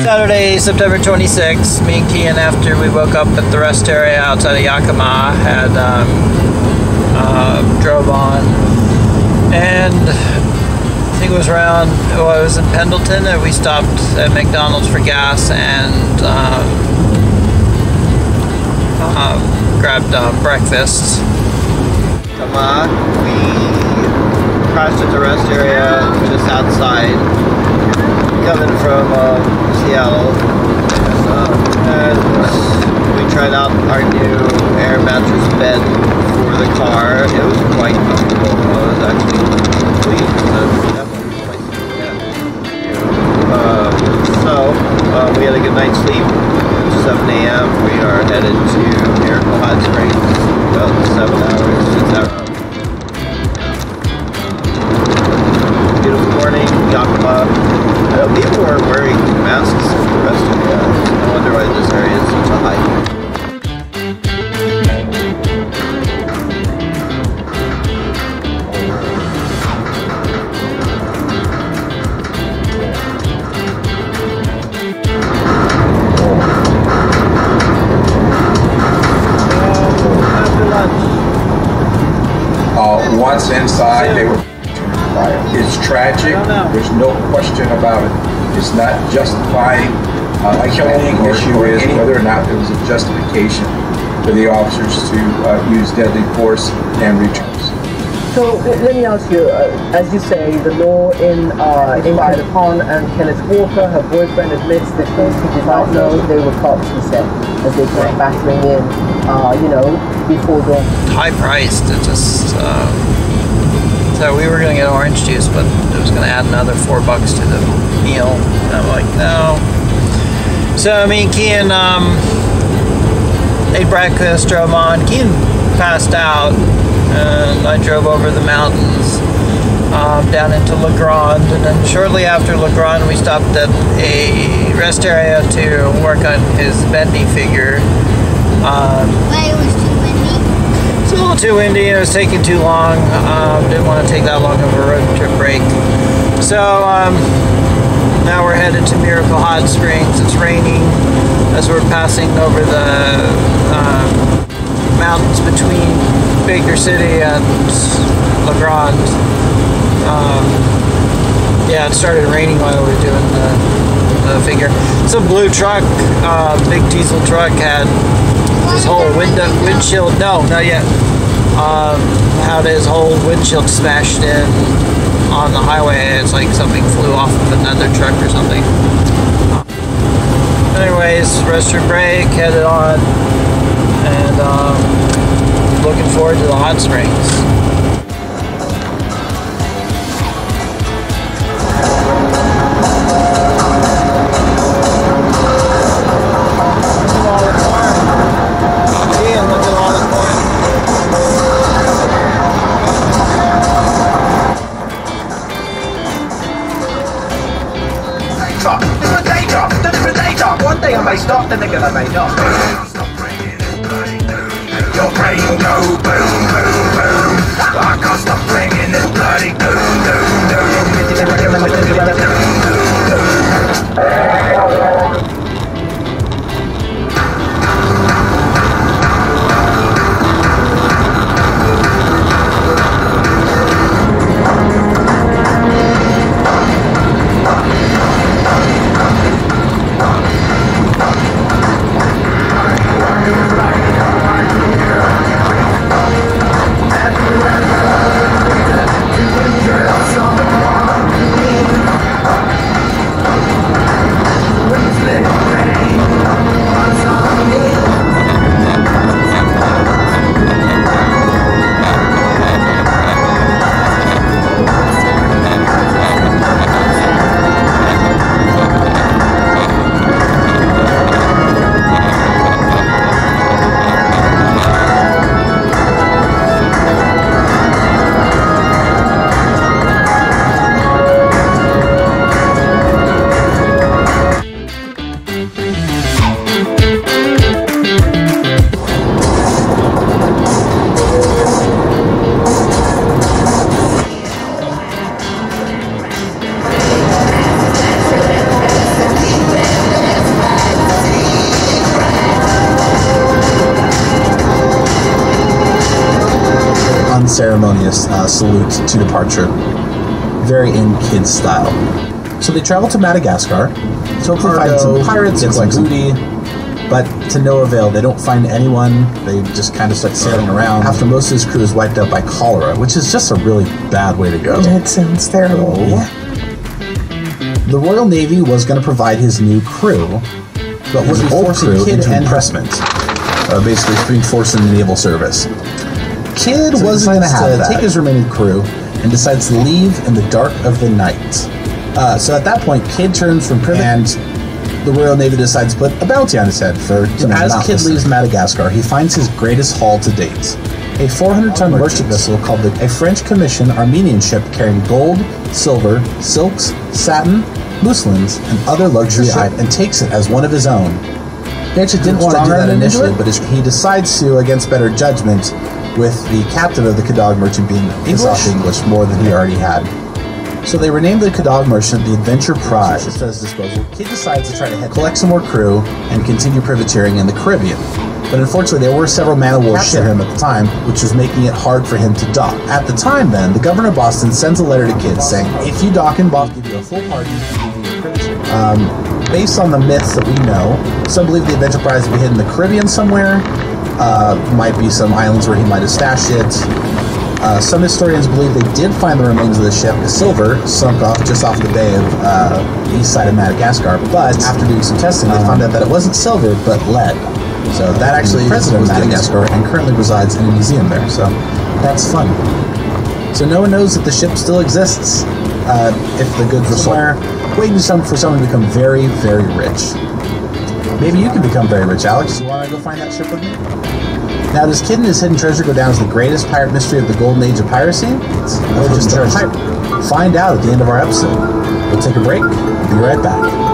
Saturday, September 26th, me and Kian, after we woke up at the rest area outside of Yakima, had drove on, and I think it was around, well, it was in Pendleton, and we stopped at McDonald's for gas and grabbed breakfast. We crashed at the rest area just outside, coming from Seattle, and we tried out our new air mattress bed for the car. It was quite comfortable. I was actually pleased. Definitely quite we had a good night's sleep. It's 7 a.m. We are headed to Miracle Hot Springs. About 7 hours. 6 hours. Beautiful morning, Yakima. People were wearing masks in the rest of the area. I wonder why this area is such a high. After lunch. Once inside, they were. It's tragic. There's no question about it. It's not justifying killing. The issue is whether or not there was a justification for the officers to use deadly force and returns. So let me ask you, as you say, the law in Upon and Kenneth Walker, her boyfriend, admits that he did not know they were cops, he said, as they came battering in, before dawn. High priced. It just. So we were going to get orange juice, but it was going to add another $4 to the meal. And I'm like, no. So me and Kian ate breakfast, drove on. Kian passed out, and I drove over the mountains down into La Grande. And then shortly after La Grande, we stopped at a rest area to work on his bendy figure. Why it was too windy? It's a little too windy, and it was taking too long. Didn't want to take that long of a road trip break. So now we're headed to Miracle Hot Springs. It's raining as we're passing over the mountains between Baker City and La Grande. Yeah, it started raining while we were doing the figure. It's a blue truck, big diesel truck, had his whole windshield, no, not yet. Had his whole windshield smashed in on the highway. It's like something flew off of another truck or something. Anyways, restroom break, headed on, and looking forward to the hot springs. One day I may stop, then again I may not. Your brain go boom, boom, boom. I can't stop bringing this bloody boom, unceremonious salute to departure. Very in kids style. So they travel to Madagascar to hopefully find some pirates and some booty, but to no avail. They don't find anyone. They just kind of start sailing around after most of his crew is wiped out by cholera, which is just a really bad way to go. It sounds terrible. Yeah. The Royal Navy was going to provide his new crew, but was forcing Kid into impressment. Basically reinforcing the naval service. Kid wasn't going to take his remaining crew and decides to leave in the dark of the night. So at that point, Kid turns from privy and the Royal Navy decides to put a bounty on his head for, as Kid leaves Madagascar, he finds his greatest haul to date. A 400-ton merchant vessel called a French commission Armenian ship carrying gold, silver, silks, satin, muslins, and other luxury items, and takes it as one of his own. He actually didn't want to do that initially, but he decides to, against better judgment, with the captain of the Kadog merchant being English more than he already had. So they renamed the Kadog merchant the Adventure Prize. At his disposal, Kid decides to try to collect some more crew and continue privateering in the Caribbean. But unfortunately, there were several man-of-war ships for him at the time, which was making it hard for him to dock. At the time, then, the governor of Boston sends a letter to Kid saying, if you dock in Boston, give you a full pardon and give you a privateer. Based on the myths that we know, some believe the Adventure Prize to be hidden in the Caribbean somewhere. Might be some islands where he might have stashed it. Some historians believe they did find the remains of the ship, silver, sunk off just off the bay of the east side of Madagascar. But after doing some testing, they found out that it wasn't silver, but lead. So that actually is the president of Madagascar and currently resides in a museum there. So that's fun. So no one knows that the ship still exists. If the goods were somewhere, waiting for someone to become very, very rich. Maybe you can become very rich, Alex. You want to go find that ship with me? Now, does Kid and his hidden treasure go down as the greatest pirate mystery of the golden age of piracy? Or just a pirate? Find out at the end of our episode. We'll take a break. We'll be right back.